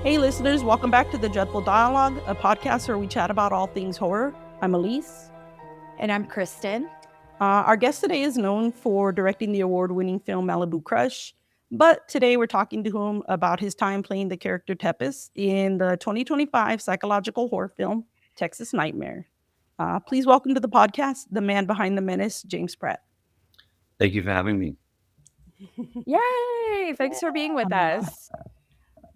Hey, listeners, welcome back to the Dreadful Dialogue, a podcast where we chat about all things horror. I'm Elise. And I'm Kristen. Our guest today is known for directing the award-winning film Malibu Crush, but today we're talking to him about his time playing the character Tepes in the 2025 psychological horror film Texas Nightmare. Please welcome to the podcast the man behind the menace, James Pratt. Thank you for having me. Yay! Thanks for being with us.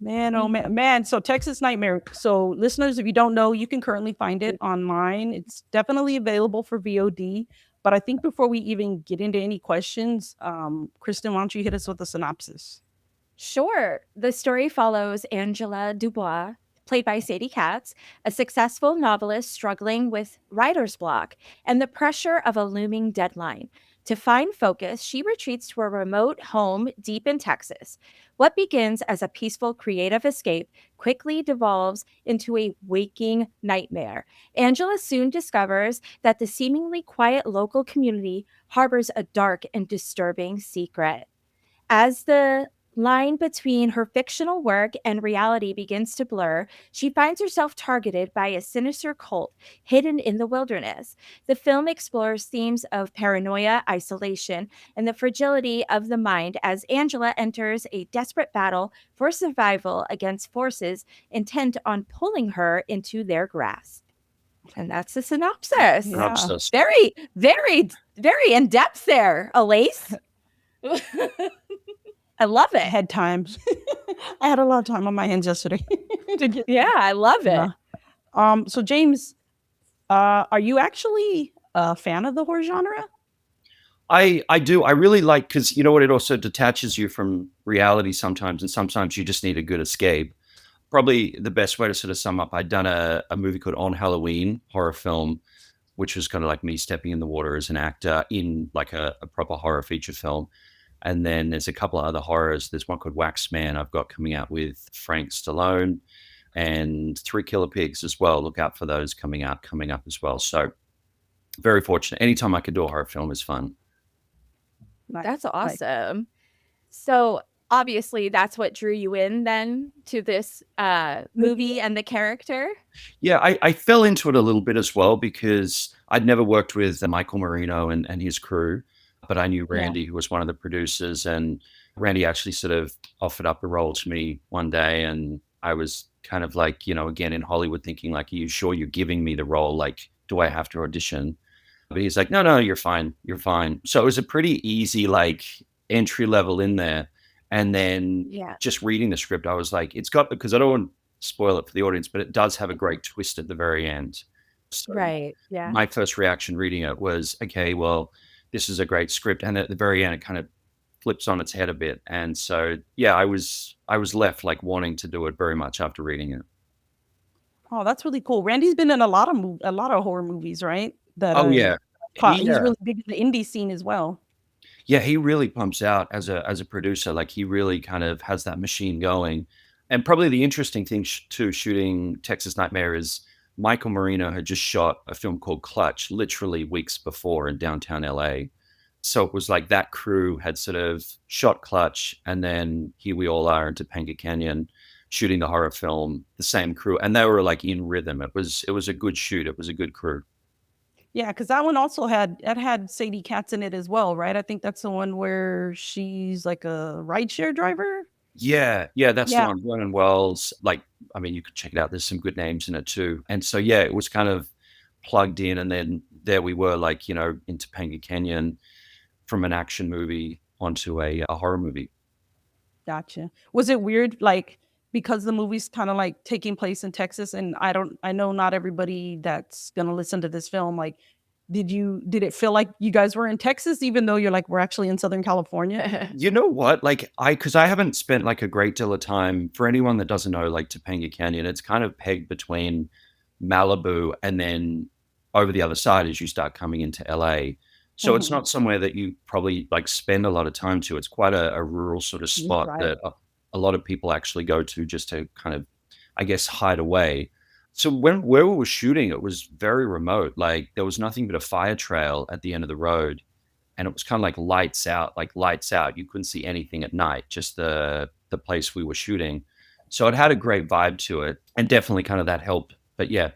Man, oh man. So Texas Nightmare. So listeners, if you don't know, you can currently find it online. It's definitely available for VOD. But I think before we even get into any questions, Kristen, why don't you hit us with a synopsis? Sure. The story follows Angela Dubois, played by Sadie Katz, a successful novelist struggling with writer's block and the pressure of a looming deadline. To find focus, she retreats to a remote home deep in Texas. What begins as a peaceful creative escape quickly devolves into a waking nightmare. Angela soon discovers that the seemingly quiet local community harbors a dark and disturbing secret. As the line between her fictional work and reality begins to blur, she finds herself targeted by a sinister cult hidden in the wilderness. The film explores themes of paranoia, isolation, and the fragility of the mind as Angela enters a desperate battle for survival against forces intent on pulling her into their grasp. And that's the synopsis. Yeah. Very, very, very in depth there, Elise. I love I it. had times. I had a lot of time on my hands yesterday. Yeah, I love it. So James, are you actually a fan of the horror genre? I do. I really like, because you know what, it also detaches you from reality sometimes, and sometimes you just need a good escape. Probably the best way to sort of sum up, I'd done a movie called On Halloween, horror film, which was kind of like me stepping in the water as an actor in like a proper horror feature film. And then there's a couple of other horrors. There's one called Wax Man I've got coming out with Frank Stallone, and Three Killer Pigs as well. Look out for those coming up as well. So very fortunate. Anytime I could do a horror film is fun. Nice. That's awesome. So obviously that's what drew you in then to this movie and the character. Yeah, I fell into it a little bit as well because I'd never worked with Michael Marino and his crew, but I knew Randy, who was one of the producers, and Randy actually sort of offered up a role to me one day, and I was kind of like, again in Hollywood thinking like, are you sure you're giving me the role? Like, do I have to audition? But he's like, no, you're fine. You're fine. So it was a pretty easy, like, entry level in there. And then just reading the script, I was like, it's got, because I don't want to spoil it for the audience, but it does have a great twist at the very end. So Right. Yeah. my first reaction reading it was, okay, well, this is a great script. And at the very end, it kind of flips on its head a bit. And so, yeah, I was left like wanting to do it very much after reading it. Oh, that's really cool. Randy's been in a lot of horror movies, right? Yeah. He's really big in the indie scene as well. Yeah, he really pumps out as a producer. Like, he really kind of has that machine going. And probably the interesting thing to shooting Texas Nightmare is Michael Marino had just shot a film called Clutch literally weeks before in downtown LA. So it was like that crew had sort of shot Clutch, and then here we all are in Topanga Canyon shooting the horror film, the same crew, and they were like in rhythm. It was a good shoot. It was a good crew. Yeah, because that one also had Sadie Katz in it as well, right? I think that's the one where she's like a rideshare driver. Yeah, that's the one. Vernon Wells. Like, I mean, you could check it out. There's some good names in it too. And so, yeah, it was kind of plugged in, and then there we were, like, in Topanga Canyon, from an action movie onto a horror movie. Gotcha. Was it weird, like, because the movie's kind of like taking place in Texas, and I know not everybody that's gonna listen to this film, like, did it feel like you guys were in Texas, even though you're like, we're actually in Southern California? You know what? Like, because I haven't spent like a great deal of time. For anyone that doesn't know, like, Topanga Canyon, it's kind of pegged between Malibu and then over the other side as you start coming into LA. So it's not somewhere that you probably like spend a lot of time to. It's quite a rural sort of spot that a lot of people actually go to just to kind of, I guess, hide away. So where we were shooting, it was very remote. Like, there was nothing but a fire trail at the end of the road, and it was kind of like lights out. You couldn't see anything at night, just the place we were shooting. So it had a great vibe to it, and definitely kind of that helped. But yeah,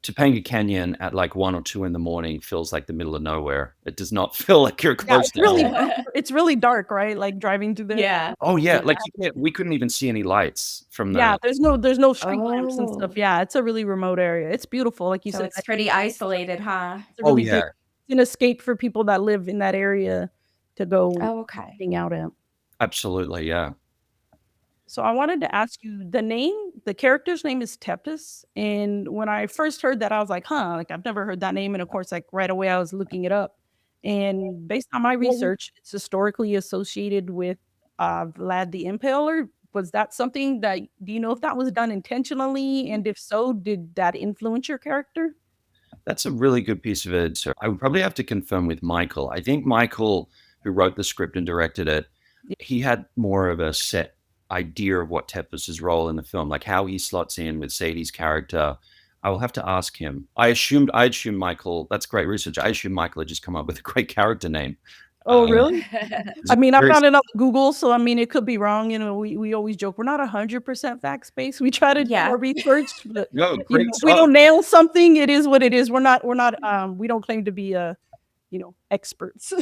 Topanga Canyon at like 1 or 2 in the morning feels like the middle of nowhere. It does not feel like you're Yeah, close to home. it's really dark, right? Like driving through there. Yeah. Oh yeah, Yeah. like we couldn't even see any lights from Yeah, the. there's no street lamps and stuff. Oh. Yeah, it's a really remote area. It's beautiful, like you So said. it's pretty isolated, huh? It's a Oh really good yeah, it's an escape for people that live in that area to go and Oh, okay. hang out at. absolutely, yeah. So I wanted to ask you the character's name is Tepes. And when I first heard that, I was like, huh, like I've never heard that name. And of course, like right away, I was looking it up. And based on my research, it's historically associated with Vlad the Impaler. Was that something that, do you know if that was done intentionally? And if so, did that influence your character? That's a really good piece of it. So I would probably have to confirm with Michael. I think Michael, who wrote the script and directed it, Yeah. he had more of a set idea of what Tepes' role in the film, like how he slots in with Sadie's character. I will have to ask him. I assumed Michael. That's great research. I assumed Michael had just come up with a great character name. Oh, really? I mean, I Very- found it on Google, so I mean, it could be wrong. You know, we always joke we're not 100% fact based. We try to do Yeah. our research, but No, you great know, if we stuff. don't nail something, it is what it is. We don't claim to be experts.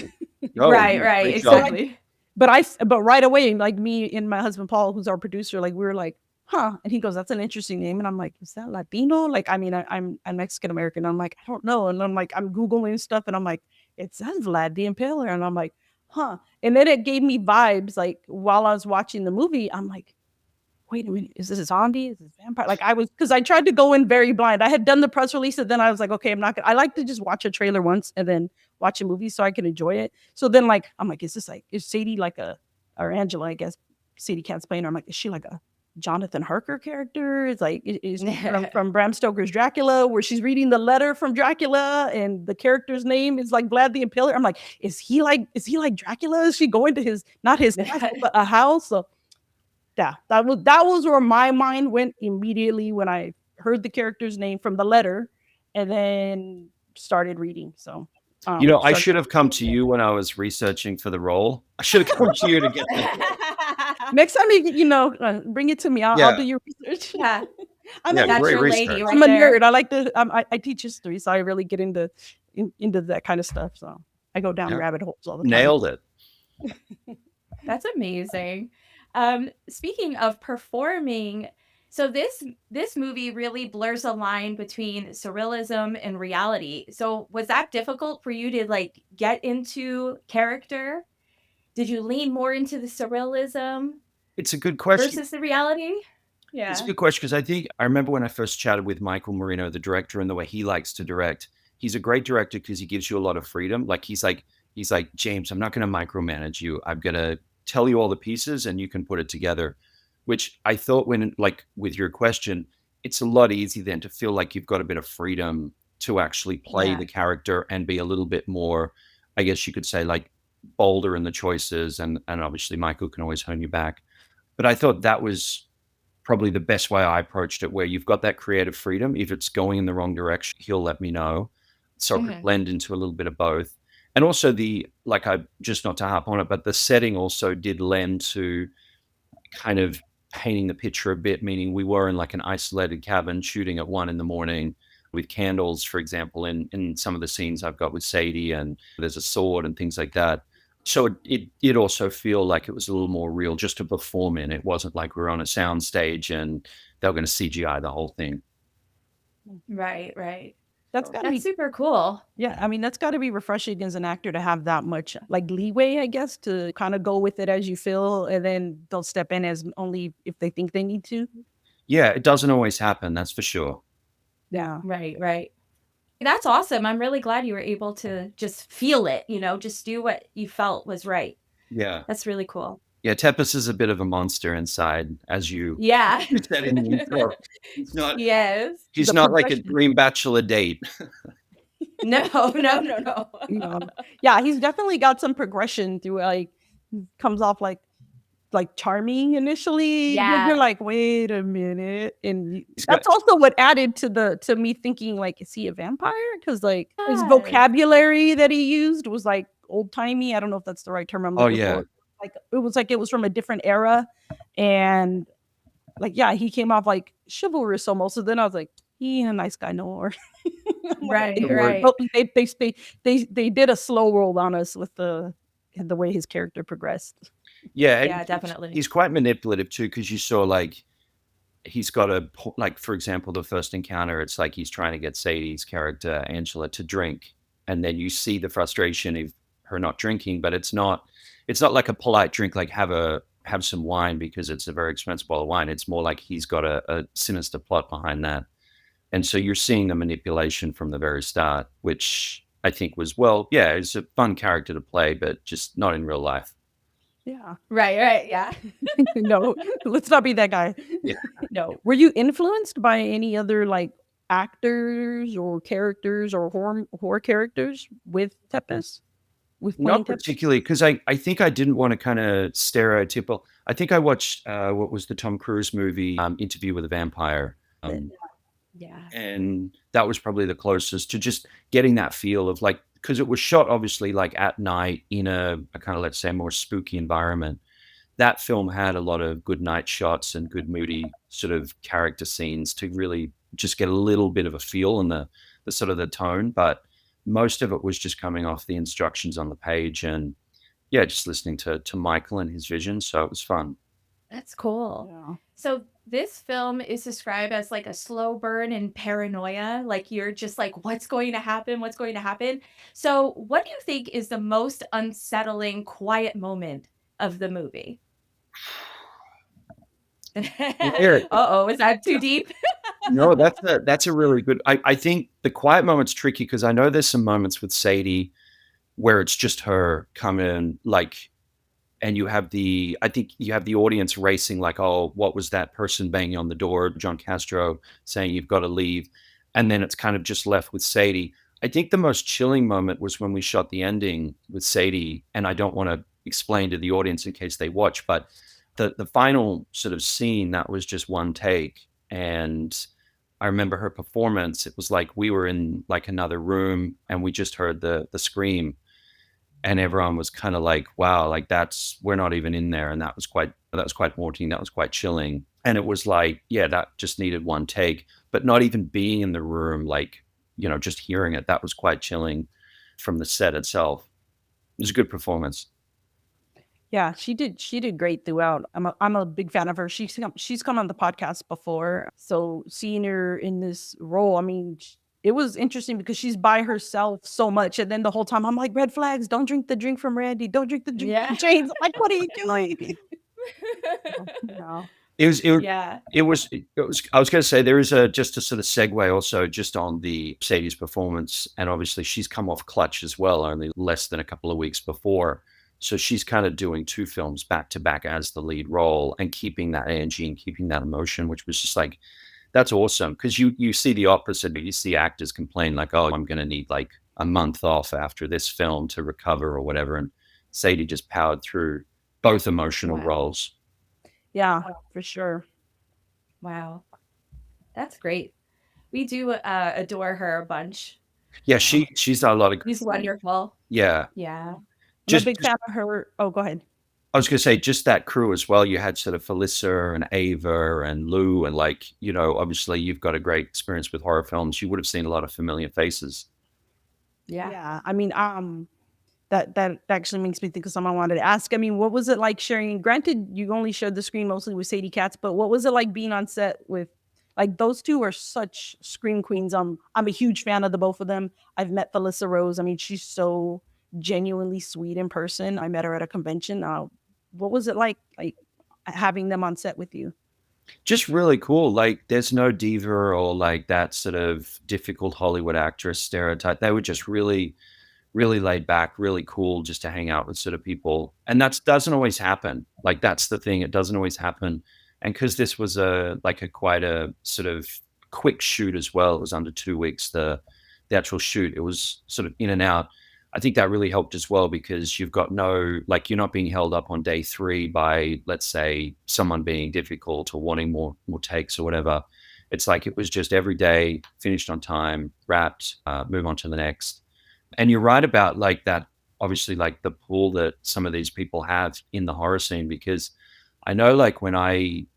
No, Right, no, right, great job. exactly. But right away, like me and my husband Paul, who's our producer, like we were like, huh? And he goes, "That's an interesting name." And I'm like, "Is that Latino?" Like, I mean, I'm Mexican American. I'm like, I don't know. And I'm like, I'm googling stuff, and I'm like, it says Vlad the Impaler, and I'm like, huh? And then it gave me vibes. Like while I was watching the movie, I'm like, wait a minute, is this a zombie? Is this a vampire? Like because I tried to go in very blind. I had done the press release, and then I was like, okay, I'm not gonna. I like to just watch a trailer once and then watch a movie so I can enjoy it. So then, like, I'm like, is Sadie like or Angela? I guess Sadie Cat's playing her. I'm like, is she like a Jonathan Harker character? It's like is she from Bram Stoker's Dracula, where she's reading the letter from Dracula, and the character's name is like Vlad the Impaler. I'm like, is he like Dracula? Is she going to his not his castle but a house? So yeah, that was where my mind went immediately when I heard the character's name from the letter, and then started reading. So, I should have come to you when I was researching for the role. I should have come to you to get that. next time bring it to me. I'll do your research. Yeah. Yeah, That's great your research. lady right I'm a there. nerd. I like to. I teach history, so I really get into that kind of stuff. So I go down Yeah. rabbit holes all the time. Nailed it. That's amazing. Speaking of performing, so this movie really blurs a line between surrealism and reality. So was that difficult for you to like get into character? Did you lean more into the surrealism It's a good question. versus the reality? Yeah. It's a good question because I remember when I first chatted with Michael Marino, the director, and the way he likes to direct. He's a great director because he gives you a lot of freedom. Like he's like, James, I'm not going to micromanage you. I'm going to tell you all the pieces and you can put it together. Which I thought when, like, with your question, it's a lot easier then to feel like you've got a bit of freedom to actually play Yeah. the character and be a little bit more, I guess you could say, like bolder in the choices. And obviously Michael can always hone you back. But I thought that was probably the best way I approached it, where you've got that creative freedom. If it's going in the wrong direction, he'll let me know. So it could blend into a little bit of both. And also I just not to harp on it, but the setting also did lend to kind of painting the picture a bit, meaning we were in like an isolated cabin shooting at 1 a.m. with candles, for example, in some of the scenes I've got with Sadie, and there's a sword and things like that. So it did also feel like it was a little more real just to perform in. It wasn't like we were on a sound stage and they were going to CGI the whole thing. Right. That's gotta be That's super cool. Yeah, I mean, that's got to be refreshing as an actor to have that much like leeway, I guess, to kind of go with it as you feel, and then they'll step in as only if they think they need to. Yeah, it doesn't always happen, that's for sure. Yeah. Right. That's awesome. I'm really glad you were able to just feel it, just do what you felt was right. Yeah. That's really cool. Yeah, Tepes is a bit of a monster inside, as you Yeah. said in the intro. Yes. He's The not like a progression. dream bachelor date. No. Yeah, he's definitely got some progression through like comes off like charming initially. Yeah. You're like, wait a minute. And He's got- that's also what added to me thinking like, is he a vampire? Because like his Yes. vocabulary that he used was like old timey. I don't know if that's the right term I'm looking yeah. for. Like it was from a different era. And Like, yeah, he came off like chivalrous almost. So then I was like, he ain't a nice guy no more. Right, Or- right. They did a slow roll on us with the way his character progressed. Yeah, Yeah, and definitely. he's quite manipulative too, because you saw like he's got like, for example, the first encounter, it's like he's trying to get Sadie's character Angela to drink, and then you see the frustration of her not drinking, but it's not like a polite drink, like have some wine because it's a very expensive bottle of wine. It's more like he's got a sinister plot behind that, and so you're seeing the manipulation from the very start, which I think was, well, yeah, it's a fun character to play, but just not in real life. Yeah. Right, yeah. No, let's not be that guy. Yeah. No. Were you influenced by any other like actors or characters or horror characters with Tepes? With playing Not Tepes? particularly, because I think I didn't want to kind of stereotypical. I think I watched what was the Tom Cruise movie, Interview with a Vampire. Yeah. And that was probably the closest to just getting that feel of like, because it was shot obviously like at night in a kind of, let's say, more spooky environment. That film had a lot of good night shots and good moody sort of character scenes to really just get a little bit of a feel and the sort of the tone. But most of it was just coming off the instructions on the page and yeah, just listening to Michael and his vision. So it was fun. That's cool. Yeah. So this film is described as like a slow burn and paranoia. Like you're just like, what's going to happen? What's going to happen? So what do you think is the most unsettling, quiet moment of the movie? Uh-oh, is that too deep? No, that's a really good. I think the quiet moment's tricky because I know there's some moments with Sadie where it's just her come in, like, and I think you have the audience racing like, oh, what was that person banging on the door? John Castro saying you've got to leave, and then it's kind of just left with Sadie. I think the most chilling moment was when we shot the ending with Sadie, and I don't want to explain to the audience in case they watch, but the final sort of scene that was just one take, and I remember her performance. It was like we were in like another room, and we just heard the scream, and everyone was kind of like, wow, like we're not even in there. And that was quite haunting. That was quite chilling. And it was like, yeah, that just needed one take, but not even being in the room, like, just hearing it, that was quite chilling from the set itself. It was a good performance. Yeah, she did great throughout. I'm a big fan of her. She's come on the podcast before. So seeing her in this role, I mean, it was interesting because she's by herself so much. And then the whole time I'm like, red flags, don't drink the drink from Randy, don't drink the drink from James. I'm like, what are you doing? No. Yeah. It was, I was going to say, there is just a sort of segue also just on the Sadie's performance. And obviously she's come off Clutch as well, only less than a couple of weeks before. So she's kind of doing two films back to back as the lead role and keeping that energy and keeping that emotion, which was just like, that's awesome. Because you see the opposite. You see actors complain like, oh, I'm going to need like a month off after this film to recover or whatever. And Sadie just powered through both emotional roles. Yeah, for sure. Wow. That's great. We do adore her a bunch. Yeah, she's done a lot of. She's wonderful. Yeah. Yeah. I'm a big fan of her. Oh, go ahead. I was going to say, just that crew as well. You had sort of Felissa and Ava and Lou, and like, obviously you've got a great experience with horror films. You would have seen a lot of familiar faces. Yeah. I mean, that actually makes me think of something I wanted to ask. I mean, what was it like sharing? Granted, you only shared the screen mostly with Sadie Katz, but what was it like being on set with, like, those two are such scream queens. I'm a huge fan of the both of them. I've met Felissa Rose. I mean, she's so genuinely sweet in person. I met her at a convention. What was it like having them on set with you? Just really cool. Like, there's no diva or like that sort of difficult Hollywood actress stereotype. They were just really, really laid back, really cool just to hang out with sort of people. And that doesn't always happen. Like, that's the thing. It doesn't always happen. And because this was quite a sort of quick shoot as well, it was under 2 weeks, the actual shoot, it was sort of in and out. I think that really helped as well because you've got you're not being held up on day 3 by, let's say, someone being difficult or wanting more takes or whatever. It's like it was just every day, finished on time, wrapped, move on to the next. And you're right about like that, obviously, like the pull that some of these people have in the horror scene, because I know like when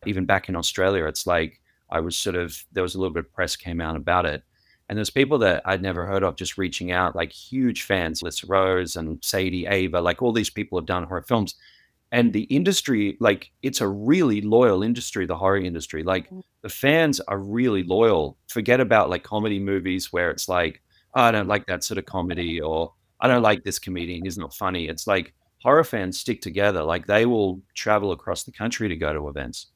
even back in Australia, it's like I was there was a little bit of press came out about it. And there's people that I'd never heard of just reaching out, like huge fans, Lissa Rose and Sadie, Ava, like all these people have done horror films. And the industry, like it's a really loyal industry, the horror industry. Like the fans are really loyal. Forget about like comedy movies where it's like, oh, I don't like that sort of comedy, or I don't like this comedian, he's not funny. It's like horror fans stick together. Like they will travel across the country to go to events.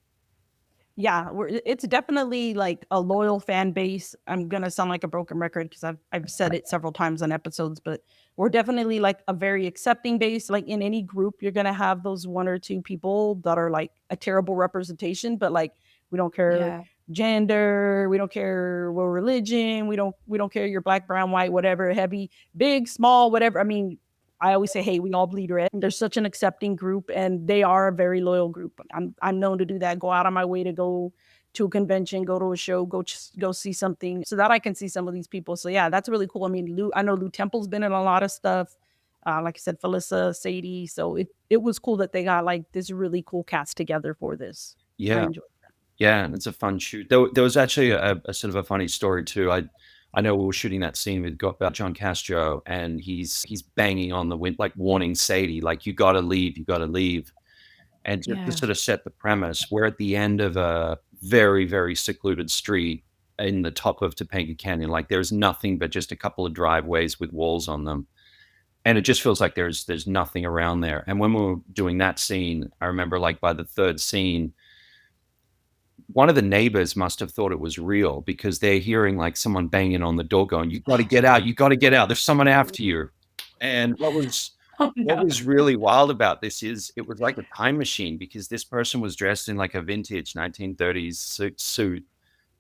Yeah, it's definitely like a loyal fan base. I'm gonna sound like a broken record because I've said it several times on episodes, but we're definitely like a very accepting base. Like in any group, you're gonna have those one or two people that are like a terrible representation, but like we don't care Yeah. gender, we don't care what religion, we don't care you're black, brown, white, whatever, heavy, big, small, whatever. I mean, I always say, hey, we all bleed red. They're such an accepting group and they are a very loyal group. I'm known to do that, go out on my way to go to a convention, go to a show, go see something so that I can see some of these people. So yeah, that's really cool. I mean, I know Lou Temple's been in a lot of stuff. Like I said, Felissa, Sadie. So it was cool that they got like this really cool cast together for this. I Yeah. enjoyed that. Yeah. And it's a fun shoot. There was actually a sort of a funny story too. I know we were shooting that scene with about John Castro, and he's banging on the wind, like warning Sadie, like, you got to leave, you got to leave. And just to Yeah. sort of set the premise, we're at the end of a very, very secluded street in the top of Topanga Canyon. Like there's nothing but just a couple of driveways with walls on them. And it just feels like there's nothing around there. And when we were doing that scene, I remember like by the third scene, one of the neighbors must have thought it was real because they're hearing like someone banging on the door going, you got to get out. You got to get out. There's someone after you. And what Oh no. was really wild about this is it was like a time machine because this person was dressed in like a vintage 1930s suit,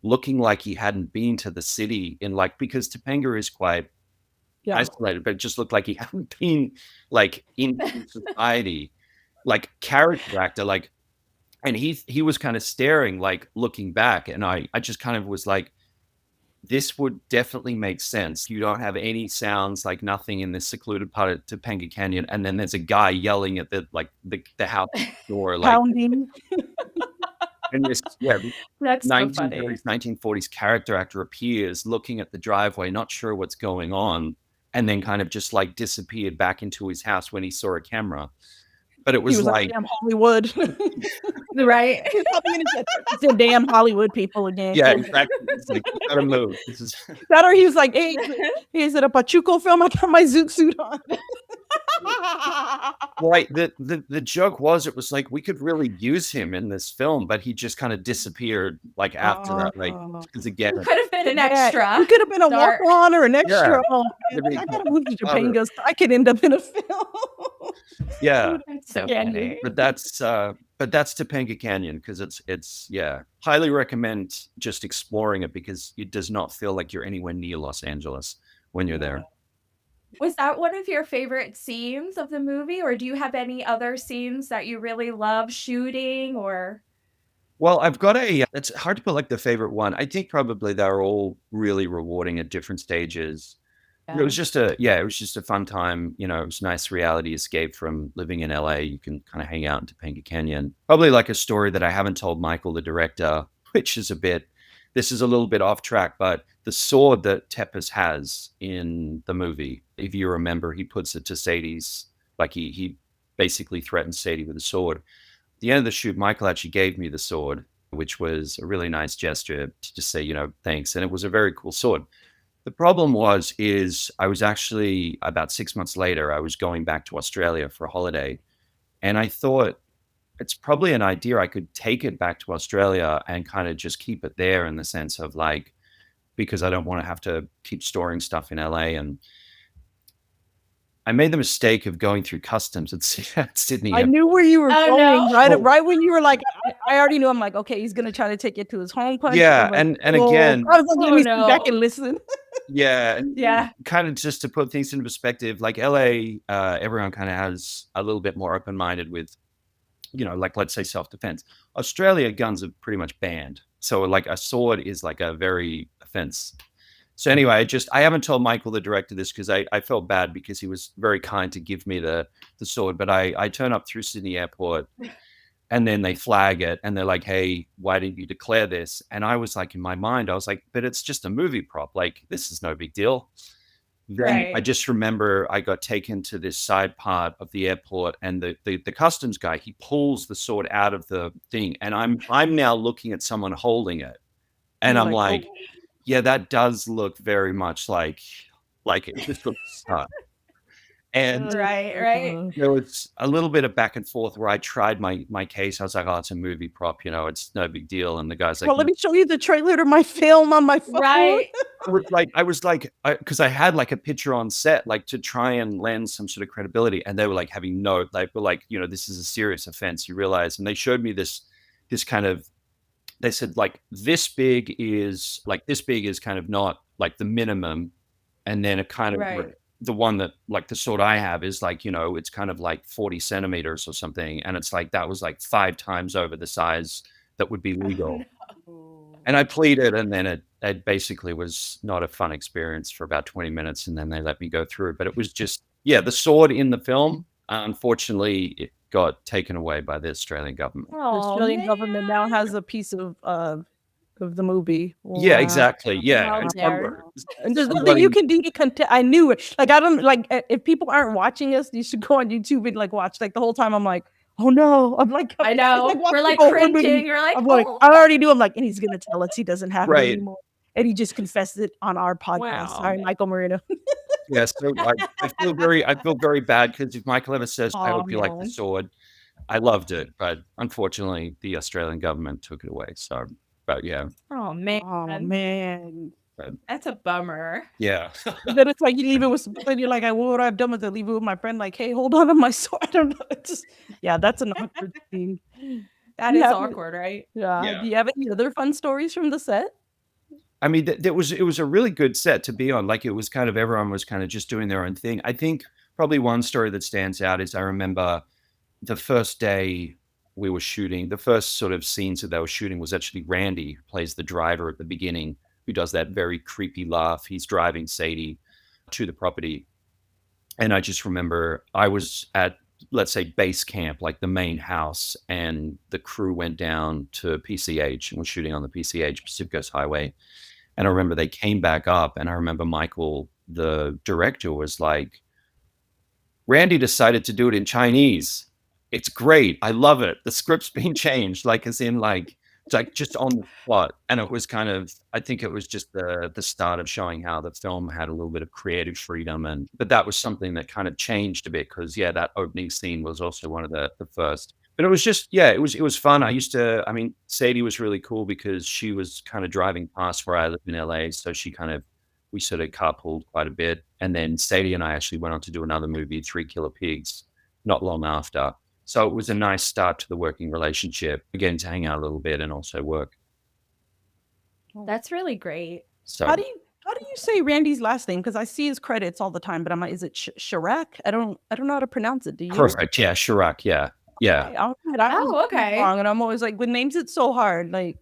looking like he hadn't been to the city in like, because Topanga is quite Yeah. isolated, but it just looked like he hadn't been like in society, like character actor, like, and he was kind of staring, like looking back. And I just kind of was like, this would definitely make sense. You don't have any sounds, like nothing in this secluded part of Topanga Canyon. And then there's a guy yelling at the house door, like, Pounding. and this, That's so funny. 1930s, 1940s character actor appears looking at the driveway, not sure what's going on, and then kind of just like disappeared back into his house when he saw a camera. But it He was was like, damn Hollywood. Right. He's probably gonna say, "It's the damn Hollywood people again." yeah, exactly. It's like, you gotta move. This is That or he was like, hey, is it a Pachuco film? I got my zoot suit on. right. The joke was, it was like we could really use him in this film, but he just kind of disappeared like after that, like, because again, Could have been an Yeah, extra. he could have been a Start. walk-on or an extra. Yeah. Oh, I mean, I gotta move to other- Topanga so I could end up in a film. yeah. That's so Canyon. funny. But that's Topanga Canyon because it's highly recommend just exploring it because it does not feel like you're anywhere near Los Angeles when you're there. Was that one of your favorite scenes of the movie, or do you have any other scenes that you really love shooting? Or Well, I've got it's hard to put like the favorite one. I think probably they're all really rewarding at different stages. It was just a fun time. You know, it was a nice reality escape from living in LA. You can kind of hang out in Topanga Canyon. Probably like a story that I haven't told Michael, the director, which is this is a little bit off track, but the sword that Tepes has in the movie, if you remember, he puts it to Sadie's, like he basically threatens Sadie with a sword. At the end of the shoot, Michael actually gave me the sword, which was a really nice gesture to just say, thanks. And it was a very cool sword. The problem is I was actually about 6 months later, I was going back to Australia for a holiday. And I thought it's probably an idea I could take it back to Australia and kind of just keep it there in the sense of like, because I don't want to have to keep storing stuff in LA. And I made the mistake of going through customs at Sydney. I knew where you were going. no. Right when you were like, I already knew. I'm like, okay, he's gonna try to take it to his home country. Yeah, I'm like, and "Whoa." again, I was like, let me sit no. back and listen. yeah, Yeah. kind of just to put things into perspective, like LA, everyone kind of has a little bit more open-minded with, like let's say self-defense. Australia, guns are pretty much banned. So like a sword is like a very offense. So anyway, I haven't told Michael, the director, this because I felt bad because he was very kind to give me the sword. But I turn up through Sydney Airport And then they flag it and they're like, hey, why didn't you declare this? And I was like, in my mind, I was like, but it's just a movie prop. Like, this is no big deal. Then I Right. just remember I got taken to this side part of the airport, and the customs guy, he pulls the sword out of the thing, and I'm now looking at someone holding it, and You're I'm like, like, oh, yeah, that does look very much like it. This looks and Right. there was a little bit of back and forth where I tried my case. I was like, oh, it's a movie prop, it's no big deal. And the guy's like, well, let me show you the trailer to my film on my phone. Right. because I had like a picture on set, like to try and lend some sort of credibility. And they were like having no, they were like, this is a serious offense, you realize. And they showed me this kind of, they said like this big is kind of not like the minimum. And then it kind of, Right. the one that like the sword I have is like, it's kind of like 40 centimeters or something. And it's like, that was like 5 times over the size that would be legal. And I pleaded, and then it basically was not a fun experience for about 20 minutes, and then they let me go through. But it was just, yeah, the sword in the film, unfortunately, it got taken away by the Australian government. The Oh, Australian government now man. has a piece of the movie. Yeah, Wow. exactly. Yeah. How And dare. And there's nothing you somebody, can do to contest. I knew it. Like, I don't like if people aren't watching us, you should go on YouTube and like watch. Like the whole time, I'm like, oh no, I'm like, I it's know. like We're watching like a horror movie. cringing. You're like, I'm like, oh. I already knew. I'm like, and he's gonna tell us he doesn't have it right. anymore, and he just confessed it on our podcast. Wow. Sorry, Michael Marino. Yeah. So I feel very bad, because if Michael ever says, I Oh hope you like the man. sword, I loved it. But unfortunately, the Australian government took it away. So, but yeah. Oh, man. Oh man. That's a bummer. Yeah. And then it's like you leave it with something. You're like, what would I have done with it? Leave it with my friend. Like, hey, hold on to my sword. I don't know. It's just, yeah, that's an awkward thing. That You is have- awkward, right? Yeah. Yeah. Do you have any other fun stories from the set? I mean, it was a really good set to be on. Like, it was kind of, everyone was kind of just doing their own thing. I think probably one story that stands out is I remember the first day we were shooting, the first sort of scenes that they were shooting was actually Randy, who plays the driver at the beginning, who does that very creepy laugh. He's driving Sadie to the property. And I just remember I was at, let's say, base camp, like the main house, and the crew went down to PCH and was shooting on the PCH, Pacific Coast Highway. And I remember they came back up, and I remember Michael, the director, was like, Randy decided to do it in Chinese. It's great. I love it. The script's been changed, like, as in, like, it's like just on the spot. And it was kind of, I think it was just the start of showing how the film had a little bit of creative freedom. But that was something that kind of changed a bit, because yeah, that opening scene was also one of the first. But it was just, yeah, it was fun. I mean, Sadie was really cool because she was kind of driving past where I live in LA. So we sort of carpooled quite a bit. And then Sadie and I actually went on to do another movie, 3 Killer Pigs, not long after. So it was a nice start to the working relationship, again, to hang out a little bit and also work. That's really great. So How do you say Randy's last name? Because I see his credits all the time, but I'm like, is it Chirac? I don't know how to pronounce it. Do you? perfect. Yeah, Chirac. Yeah. Yeah. Okay, all right, I Oh, always get it okay. wrong, and I'm always like, with names, it's so hard. Like,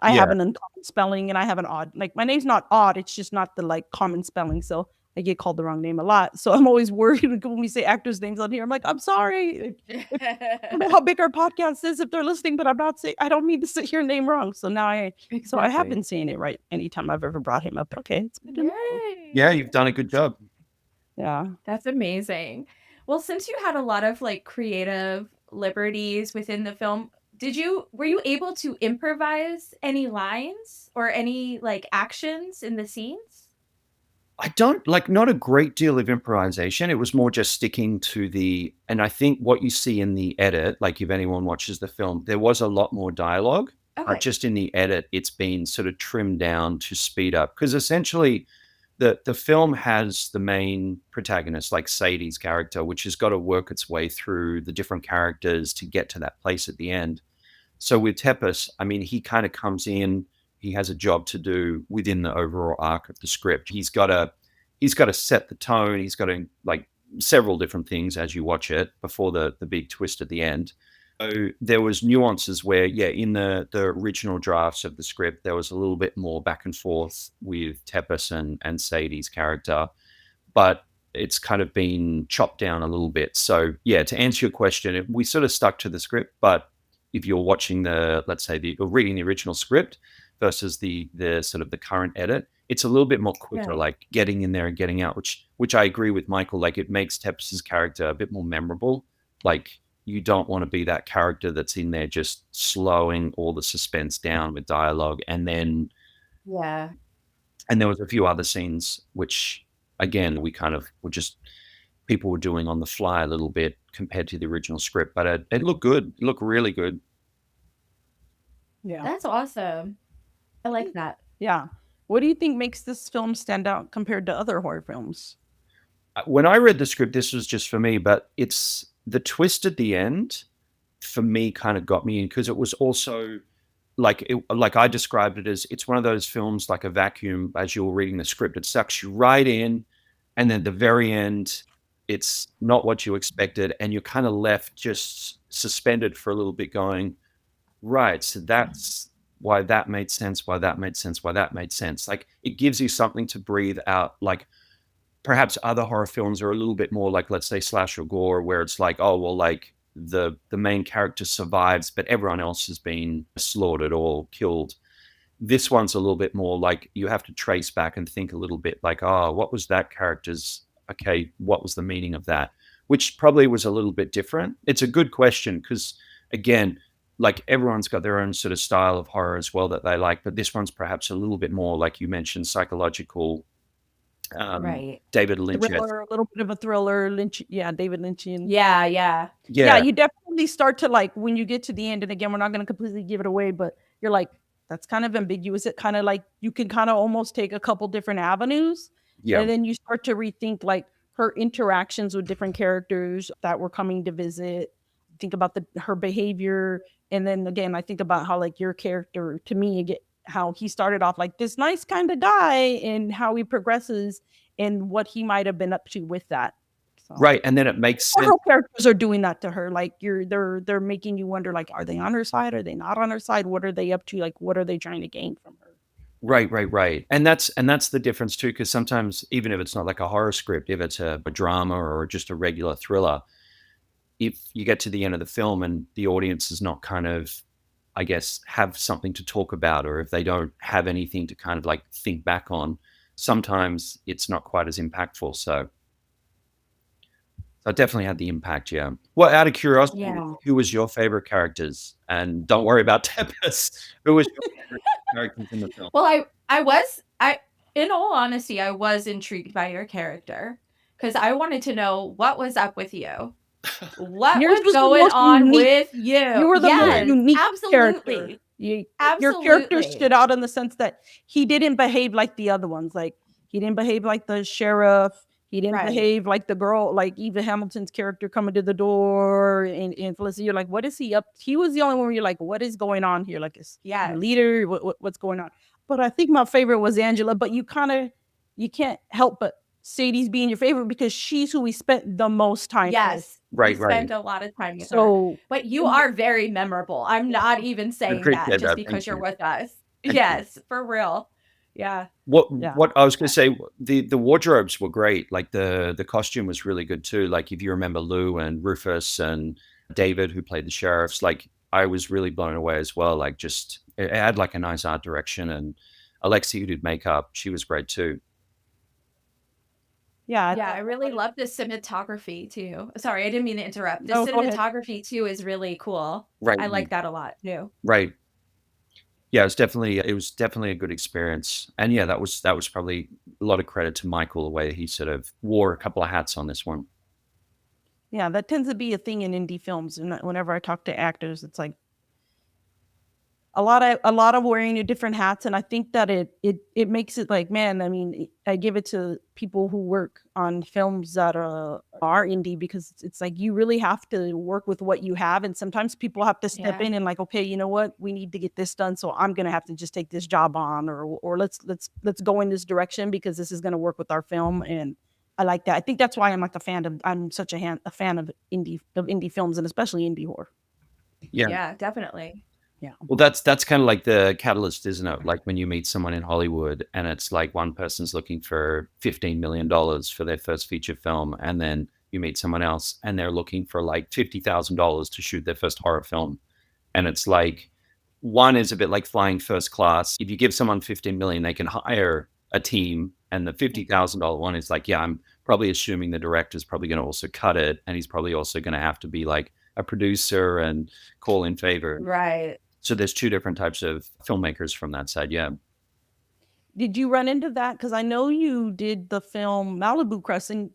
I Yeah. have an uncommon spelling, and I have an odd. Like, my name's not odd; it's just not the like common spelling. So I get called the wrong name a lot. So I'm always worried when we say actors' names on here. I'm like, I'm sorry. I don't know how big our podcast is if they're listening, but I don't mean to sit your name wrong. So now I have been saying it right anytime I've ever brought him up. Okay, it's good to know. Yay. Yeah, you've done a good job. Yeah. That's amazing. Well, since you had a lot of like creative liberties within the film, were you able to improvise any lines or any like actions in the scenes? I don't not a great deal of improvisation. It was more just sticking to and I think what you see in the edit, like if anyone watches the film, there was a lot more dialogue. Okay. Just in the edit, it's been sort of trimmed down to speed up, because essentially the film has the main protagonist, like Sadie's character, which has got to work its way through the different characters to get to that place at the end. So with Tepes, I mean, he kind of comes in, he has a job to do within the overall arc of the script. He's got to set the tone. He's got to, like, several different things as you watch it before the big twist at the end. So there was nuances where, yeah, in the original drafts of the script, there was a little bit more back and forth with Tepes and Sadie's character. But it's kind of been chopped down a little bit. So yeah, to answer your question, we sort of stuck to the script, but if you're watching let's say or reading the original script versus the sort of the current edit, it's a little bit more quicker, like getting in there and getting out, which I agree with Michael. Like it makes Tepes' character a bit more memorable. Like you don't want to be that character that's in there just slowing all the suspense down with dialogue. And then there was a few other scenes which, again, we kind of were just people were doing on the fly a little bit compared to the original script, but it looked good. It looked really good. Yeah. That's awesome. I like that. Yeah. What do you think makes this film stand out compared to other horror films? When I read the script, this was just for me, but it's the twist at the end for me kind of got me in, because it was also like I described it as, it's one of those films like a vacuum. As you're reading the script, it sucks you right in, and then at the very end it's not what you expected, and you're kind of left just suspended for a little bit going, right, so that's why that made sense, why that made sense, why that made sense. Like it gives you something to breathe out. Like perhaps other horror films are a little bit more like, let's say, slash or gore, where it's like, oh well, like the main character survives but everyone else has been slaughtered or killed. This one's a little bit more like you have to trace back and think a little bit like, oh, what was that character's, okay, what was the meaning of that, which probably was a little bit different. It's a good question, because again, like everyone's got their own sort of style of horror as well that they like, but this one's perhaps a little bit more, like you mentioned, psychological. Right. David Lynch. Thriller, a little bit of a thriller. Lynch, yeah, David Lynchian. Yeah. Yeah, you definitely start to, like, when you get to the end, and again, we're not going to completely give it away, but you're like, that's kind of ambiguous. It kind of like, you can kind of almost take a couple different avenues. Yeah. And then you start to rethink like her interactions with different characters that were coming to visit. Think about her behavior. And then again, I think about how like your character, to me, again, how he started off like this nice kind of guy, and how he progresses and what he might have been up to with that. So. Right, and then it makes sense. Her characters are doing that to her. Like they're making you wonder, like, are they on her side? Are they not on her side? What are they up to? Like, what are they trying to gain from her? Right. And that's the difference too, because sometimes even if it's not like a horror script, if it's a drama or just a regular thriller, if you get to the end of the film and the audience is not kind of, I guess, have something to talk about, or if they don't have anything to kind of like think back on, sometimes it's not quite as impactful. So it definitely had the impact, yeah. Well, out of curiosity, who was your favorite characters? And don't worry about Tepes. Who was your favorite characters in the film? Well, in all honesty, I was intrigued by your character, because I wanted to know what was up with you. What was going on with you? You were the most unique absolutely. character. Your character stood out in the sense that he didn't behave like the other ones. Like, he didn't behave like the sheriff. He didn't behave like the girl, like Eva Hamilton's character coming to the door, and Felicity, you're like, what is he up? He was the only one where you're like, what is going on here? Like, is the leader? What's going on? But I think my favorite was Angela. But you can't help but Sadie's being your favorite because she's who we spent the most time with. We spent a lot of time with her. But you are very memorable. I'm not even saying that just because you're with us. Yes, for real. Yeah. What I was going to say, the wardrobes were great. Like the costume was really good too. Like if you remember Lou and Rufus and David, who played the sheriffs, like I was really blown away as well. Like just it had like a nice art direction, and Alexi, who did makeup, she was great too. Yeah, I really love the cinematography too. Sorry, I didn't mean to interrupt. The cinematography too is really cool. Right. I like that a lot too. Right. Yeah, it was definitely a good experience. And yeah, that was probably a lot of credit to Michael, the way he sort of wore a couple of hats on this one. Yeah, that tends to be a thing in indie films. And whenever I talk to actors, it's like a lot of wearing your different hats. And I think that it makes it like, man, I mean, I give it to people who work on films that are indie, because it's like you really have to work with what you have. And sometimes people have to step in and like, okay, you know what, we need to get this done, so I'm gonna have to just take this job on, or let's go in this direction because this is gonna work with our film. And I like that. I think that's why I'm such a fan of indie films, and especially indie horror. Yeah, definitely. Yeah. Well, that's kind of like the catalyst, isn't it? Like when you meet someone in Hollywood and it's like one person's looking for $15 million for their first feature film, and then you meet someone else and they're looking for like $50,000 to shoot their first horror film. And it's like one is a bit like flying first class. If you give someone 15 million, they can hire a team. And the $50,000 one is like, yeah, I'm probably assuming the director's probably going to also cut it. And he's probably also going to have to be like a producer and call in favor. Right. So there's two different types of filmmakers from that side. Yeah. Did you run into that? Because I know you did the film Malibu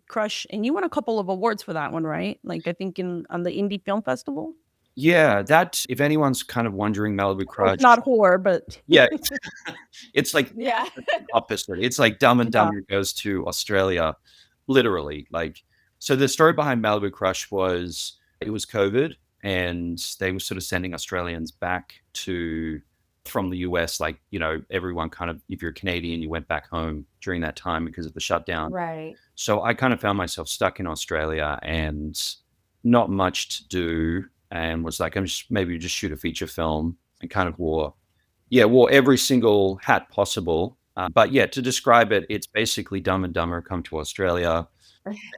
Crush, and you won a couple of awards for that one, right? Like I think on the Indie Film Festival. Yeah. That, if anyone's kind of wondering, Malibu Well, Crush. it's not horror, but Yeah. It's like Yeah. opposite. It's like Dumb and Yeah. Dumber goes to Australia, literally. Like, so the story behind Malibu Crush was it was COVID, and they were sort of sending Australians back to from the US. Like, you know, everyone kind of, if you're Canadian, you went back home during that time because of the shutdown. Right. So I kind of found myself stuck in Australia and not much to do, and was like, I'm just maybe just shoot a feature film, and kind of wore every single hat possible. But yeah, to describe it, it's basically Dumb and Dumber come to Australia,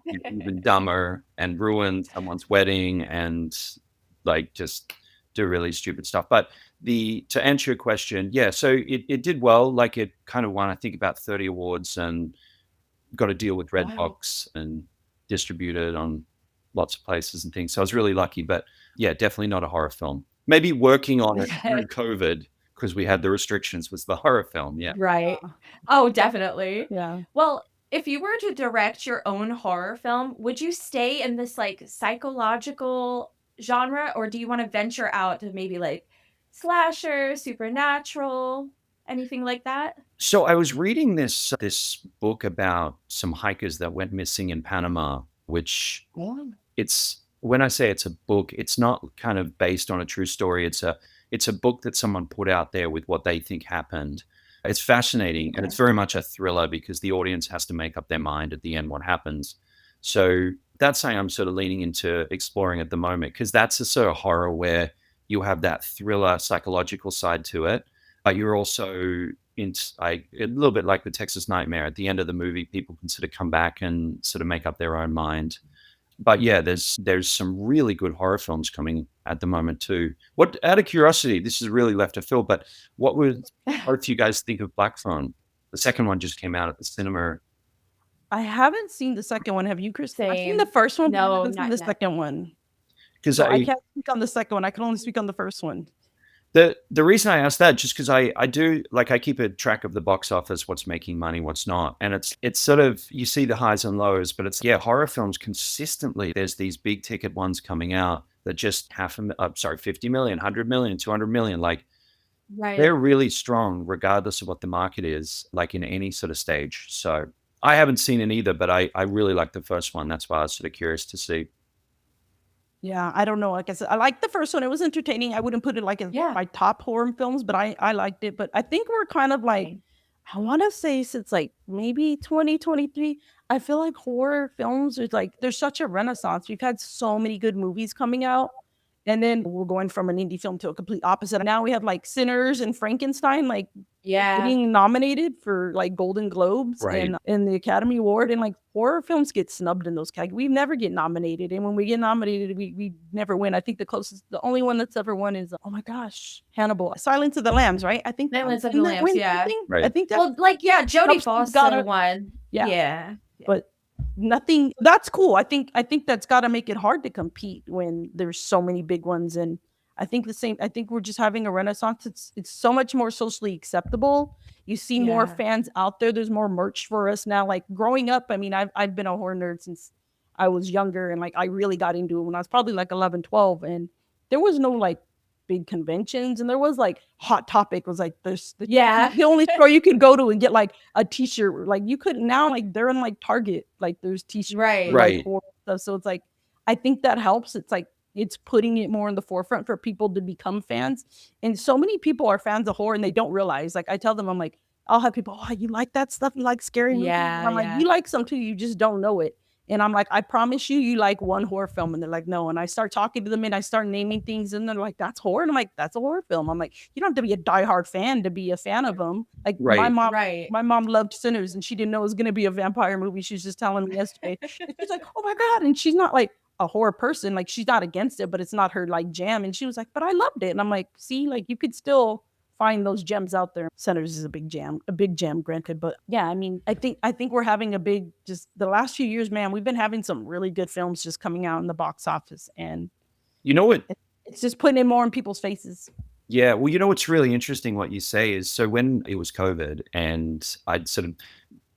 even dumber, and ruin someone's wedding, and like just do really stupid stuff. But to answer your question, yeah, so it did well. Like it kind of won, I think, about 30 awards, and got a deal with Wow. Redbox and distributed on lots of places and things. So I was really lucky. But yeah, definitely not a horror film. Maybe working on it during COVID, because we had the restrictions, was the horror film. Yeah. Right. Oh, definitely. Yeah. Well, if you were to direct your own horror film, would you stay in this like psychological genre, or do you want to venture out to maybe like slasher, supernatural, anything like that? So I was reading this book about some hikers that went missing in Panama, which it's, when I say it's a book, it's not kind of based on a true story. It's a book that someone put out there with what they think happened. It's fascinating, and it's very much a thriller because the audience has to make up their mind at the end what happens. So that's something I'm sort of leaning into exploring at the moment, because that's a sort of horror where you have that thriller psychological side to it, but you're also a little bit like the Texas Nightmare. At the end of the movie, people can sort of come back and sort of make up their own mind. But yeah, there's some really good horror films coming at the moment too. What, out of curiosity, this is really left of field, but what would both you guys think of Black Phone? The second one just came out at the cinema. I haven't seen the second one. Have you, Chris? I've seen Same. the first one, but I No, haven't seen not the yet. second one. Because So I can't speak on the second one. I can only speak on the first one. the reason I asked that, just because I do, like, I keep a track of the box office, what's making money, what's not, and it's sort of, you see the highs and lows, but it's, yeah, horror films consistently, there's these big ticket ones coming out that just 50 million, 100 million, 200 million, like Right. they're really strong regardless of what the market is, like in any sort of stage. So I haven't seen it either, but I really like the first one. That's why I was sort of curious to see. Yeah, I don't know. Like I said, I liked the first one. It was entertaining. I wouldn't put it like as Yeah. my top horror films, but I liked it. But I think we're kind of like, Same. I want to say since like maybe 2023, I feel like horror films is like, there's such a renaissance. We've had so many good movies coming out. And then we're going from an indie film to a complete opposite. Now we have like Sinners and Frankenstein, like Yeah. getting nominated for like Golden Globes Right. and in the Academy Award, and like horror films get snubbed in those categories. We never get nominated, and when we get nominated, we never win. I think the only one that's ever won is, oh my gosh, Hannibal, Silence of the Lambs, right? I think Silence of didn't the that Lambs, win yeah. something? I Right. think that, Well, like, yeah, Jodie Helps Foster got a- won. yeah. Yeah. but nothing. That's cool. I think that's got to make it hard to compete when there's so many big ones. And I think we're just having a renaissance. It's so much more socially acceptable. You see more Yeah. fans out there. There's more merch for us now. Like growing up, I mean, I've been a horror nerd since I was younger, and like I really got into it when I was probably like 11, 12, and there was no like big conventions, and there was like Hot Topic was like Yeah. the only store you could go to and get like a t-shirt. Like you couldn't now, like they're in like Target, like there's t-shirts Right. for, like, Right. horror stuff. So it's like, I think that helps. It's like it's putting it more in the forefront for people to become fans. And so many people are fans of horror and they don't realize. Like I tell them, I'm like, I'll have people, oh, you like that stuff? You like scary movies? Yeah, And I'm like, yeah. you like some too, you just don't know it. And I'm like, I promise you, you like one horror film. And they're like, no. And I start talking to them and I start naming things. And they're like, that's horror. And I'm like, that's a horror film. I'm like, you don't have to be a diehard fan to be a fan of them. Like Right. my mom loved Sinners and she didn't know it was going to be a vampire movie. She was just telling me yesterday. And she's like, oh my God. And she's not like a horror person. Like she's not against it, but it's not her like jam. And she was like, but I loved it. And I'm like, see, like you could still find those gems out there. Centers is a big jam, granted. But yeah, I mean, I think we're having a big, just the last few years, man, we've been having some really good films just coming out in the box office. And You know what? it's just putting it more in people's faces. Yeah, well, you know what's really interesting what you say is, so when it was COVID and I'd sort of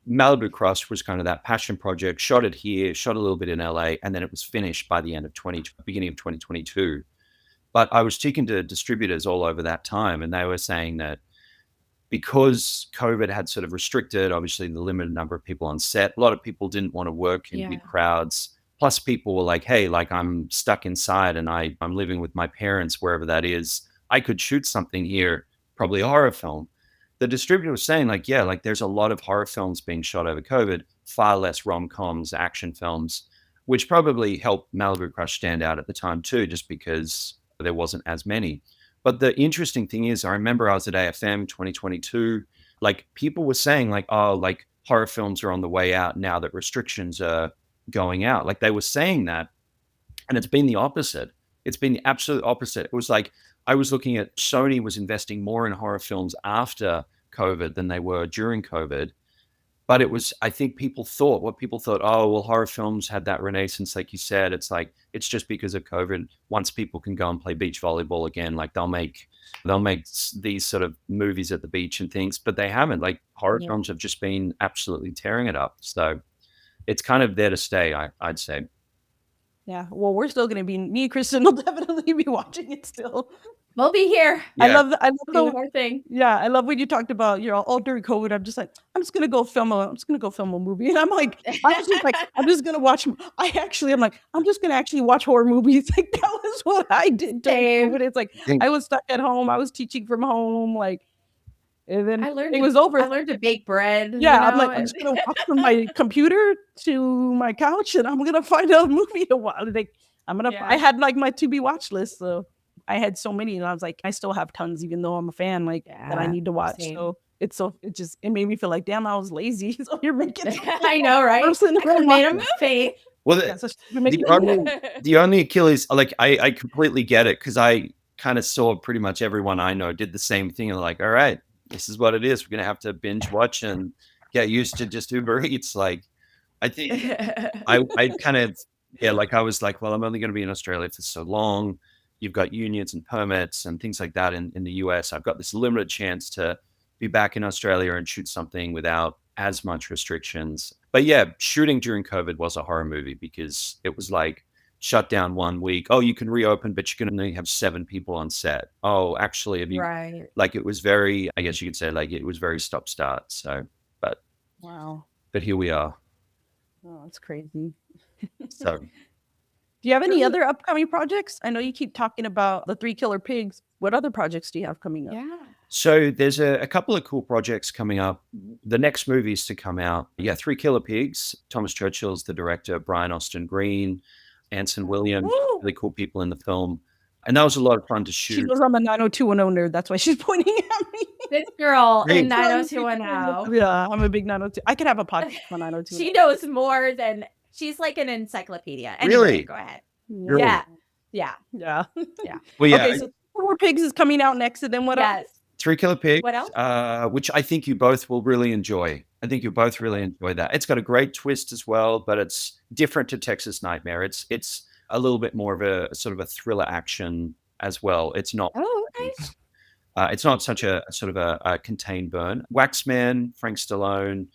Malibu Crush was kind of that passion project, shot it here, shot a little bit in LA, and then it was finished by the end of beginning of 2022. But I was speaking to distributors all over that time, and they were saying that because COVID had sort of restricted, obviously, the limited number of people on set, a lot of people didn't want to work in big crowds. Plus, people were like, hey, like I'm stuck inside and I'm living with my parents, wherever that is. I could shoot something here, probably a horror film. The distributor was saying, like, yeah, like there's a lot of horror films being shot over COVID, far less rom-coms, action films, which probably helped Malibu Crush stand out at the time too, just because there wasn't as many. But the interesting thing is, I remember I was at AFM 2022, like people were saying like, oh, like horror films are on the way out now that restrictions are going out. Like they were saying that, and it's been the opposite. It's been the absolute opposite. It was like, I was looking at Sony was investing more in horror films after COVID than they were during COVID. But it was, I think people thought, oh, well, horror films had that renaissance, like you said. It's like, it's just because of COVID. Once people can go and play beach volleyball again, like they'll make these sort of movies at the beach and things, but they haven't. Like horror films have just been absolutely tearing it up. So it's kind of there to stay, I'd say. Yeah. Well, we're still going to be, me and Kristen will definitely be watching it still. We'll be here. I Yeah. love Do the whole thing. Yeah, I love when you talked about, you know, all during COVID, I'm just like, I'm just gonna go film a movie. And I'm like, I'm just like, I'm just gonna watch. I'm like, I'm just gonna actually watch horror movies. Like that was what I did during COVID. It's like I was stuck at home. I was teaching from home, like, and then it was over. I learned to bake bread. Yeah, I'm like, I'm just gonna walk from my computer to my couch, and I'm gonna find a movie to watch. Like, I had like my to be watch list, so I had so many, and I was like, I still have tons, even though I'm a fan, like that I need to watch. Same. So it made me feel like, damn, I was lazy. So you're making I know, right? I made a movie. Well, Yeah, so the only Achilles, like I completely get it, because I kind of saw pretty much everyone I know did the same thing. And like, all right, this is what it is. We're gonna have to binge watch and get used to just Uber Eats. Like, I think I kind of like I was like, well, I'm only going to be in Australia for so long. You've got unions and permits and things like that in the US. I've got this limited chance to be back in Australia and shoot something without as much restrictions. But yeah, shooting during COVID was a horror movie because it was like shut down 1 week. Oh, you can reopen, but you can only have 7 people on set. Oh, actually, have you, like it was very, I guess you could say like it was very stop start. So, but wow. But here we are. Oh, that's crazy. So do you have any other upcoming projects? I know you keep talking about the 3 Killer Pigs. What other projects do you have coming up? Yeah. So there's a couple of cool projects coming up. The next movies to come out, 3 Killer Pigs. Thomas Churchill's the director, Brian Austin Green, Anson Williams, really cool people in the film. And that was a lot of fun to shoot. She knows I'm a 90210 nerd. That's why she's pointing at me. This girl in 90210. Yeah, I'm a big 902. I could have a podcast on 90210. She knows more than, she's like an encyclopedia. Anyway, Really? Go ahead. Really? Yeah. Yeah. Well, yeah. Okay, so 4 Pigs is coming out next, and then what else? 3 Killer Pigs. What else? Which I think you both will really enjoy. I think you both really enjoy that. It's got a great twist as well, but it's different to Texas Nightmare. It's a little bit more of a sort of a thriller action as well. It's not. Oh, okay. It's not such a sort of a contained burn. Waxman, Frank Stallone,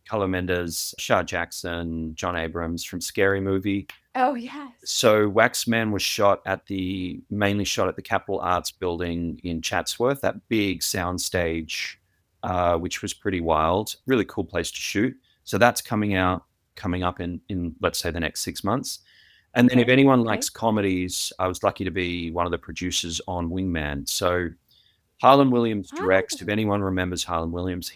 Carlo Mendes, Shah Jackson, John Abrams from Scary Movie. Oh, yes. So Waxman was mainly shot at the Capitol Arts Building in Chatsworth, that big sound stage, which was pretty wild. Really cool place to shoot. So that's coming up in let's say the next 6 months. And then if anyone likes comedies, I was lucky to be one of the producers on Wingman. So Harlan Williams directs. If anyone remembers Harlan Williams,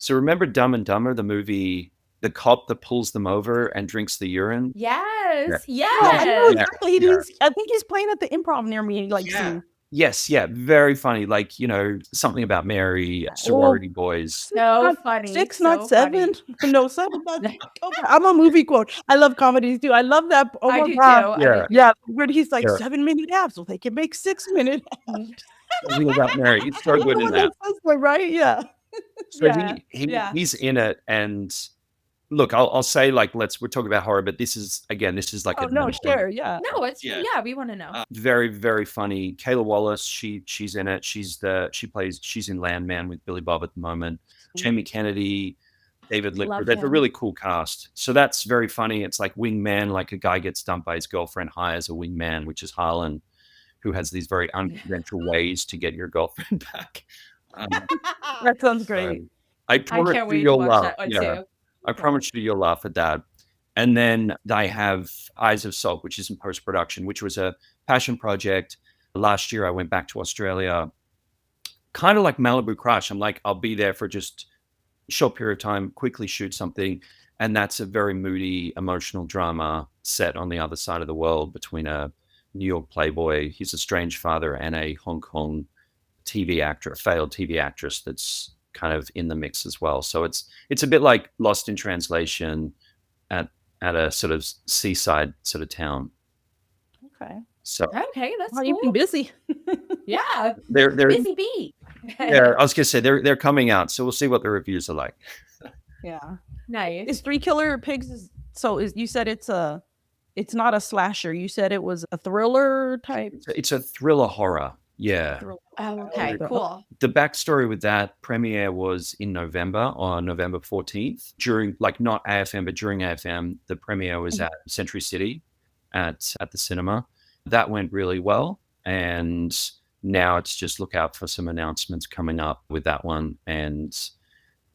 remember Dumb and Dumber, the movie the cop that pulls them over and drinks the urine. Yes. Yeah, I know Yes. exactly. I think he's playing at the Improv near me, like scene. Yes, yeah, very funny. Like, something about Mary, Oh, sorority boys. So not funny. 6, so not 7. funny. No, 7. Not, okay, I'm a movie quote. I love comedies too. I love that. Oh I my do God. too. Yeah. Yeah, when he's like Yeah. 7-minute abs, well, they can make 6-minute abs. Something about Mary. He's so I good know in what that. says, like, right? Yeah. So Yeah, yeah. he's in it, and look, I'll say, like, we're talking about horror, but this is like Oh a no, share. Yeah. No, it's Yeah. we want to know. very, very funny. Kayla Wallace, she's in it. She's in Landman with Billy Bob at the moment. Jamie Kennedy, David Love Lickford. They have a him. really cool cast. So that's very funny. It's like wingman, like a guy gets dumped by his girlfriend, hires a wingman, which is Harlan, who has these very unconventional ways to get your girlfriend back. That sounds great. I I promise can't you wait to you'll watch laugh. that one Yeah. too. I promise you you'll laugh at that. And then I have Eyes of Salt, which is in post-production, which was a passion project. Last year I went back to Australia, kind of like Malibu Crush. I'm like, I'll be there for just a short period of time, quickly shoot something. And that's a very moody, emotional drama set on the other side of the world between a New York playboy, he's a strange father, and a Hong Kong TV actor, a failed TV actress that's kind of in the mix as well. So it's a bit like Lost in Translation at a sort of seaside sort of town. Okay. So Okay, that's Well, you've been cool. busy. Yeah, they're busy bee. yeah, I was gonna say they're coming out, so we'll see what the reviews are like. Yeah. Nice. Is Three Killer Pigs? You said it's not a slasher. You said it was a thriller type. It's a thriller horror. Yeah. Thriller. Oh, okay, cool. The backstory with that premiere was in November, on November 14th, during, like, not AFM, but during AFM. The premiere was at Century City at the cinema. That went really well. And now it's just look out for some announcements coming up with that one. And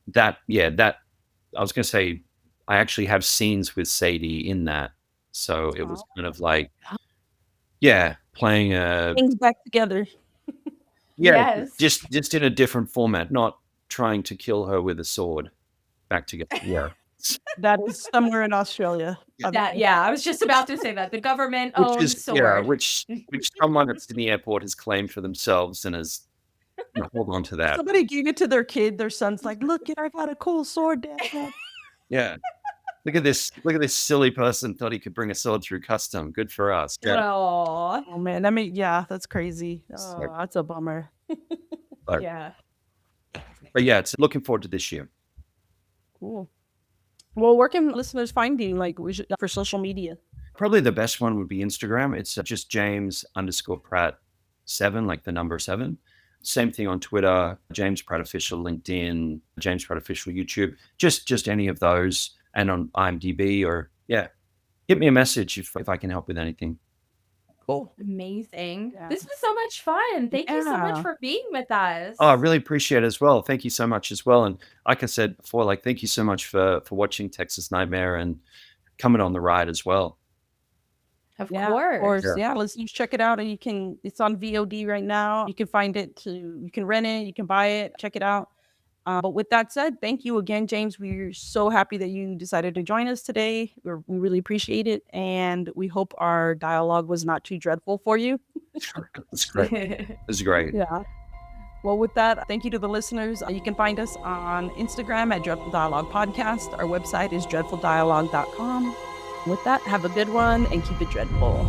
that I was going to say, I actually have scenes with Sadie in that. So it was kind of like, playing a Things back together. Yes. just in a different format, not trying to kill her with a sword. Back together. Yeah. That is somewhere in Australia. I was just about to say that the government Which owns is sword. which someone at Sydney Airport has claimed for themselves and has hold on to that. Somebody gave it to their kid. Their son's like, "Look, I got a cool sword, Dad." Yeah. Look at this silly person thought he could bring a sword through custom. Good for us. Yeah. Aw. Oh man, that's crazy. Oh, that's a bummer. But, Yeah. but yeah, it's looking forward to this year. Cool. Well, where can listeners find you? Like for social media? Probably the best one would be Instagram. It's just James_Pratt 7, like the number 7. Same thing on Twitter, James Pratt Official, LinkedIn, James Pratt Official, YouTube, just any of those, and on IMDb, or hit me a message if I can help with anything. Cool. Amazing. Yeah. This was so much fun. Thank you so much Yeah. for being with us. Oh, I really appreciate it as well. Thank you so much as well. And like I said before, like, thank you so much for watching Texas Nightmare and coming on the ride as well. Of Yeah, course. of course. Yeah. Yeah, listeners, check it out. And it's on VOD right now. You can find it you can rent it, you can buy it, check it out. But with that said, thank you again, James. We're so happy that you decided to join us today. We really appreciate it. And we hope our dialogue was not too dreadful for you. It's great. It's great. Yeah. Well, with that, thank you to the listeners. You can find us on Instagram at Dreadful Dialogue Podcast. Our website is dreadfuldialogue.com. With that, have a good one and keep it dreadful.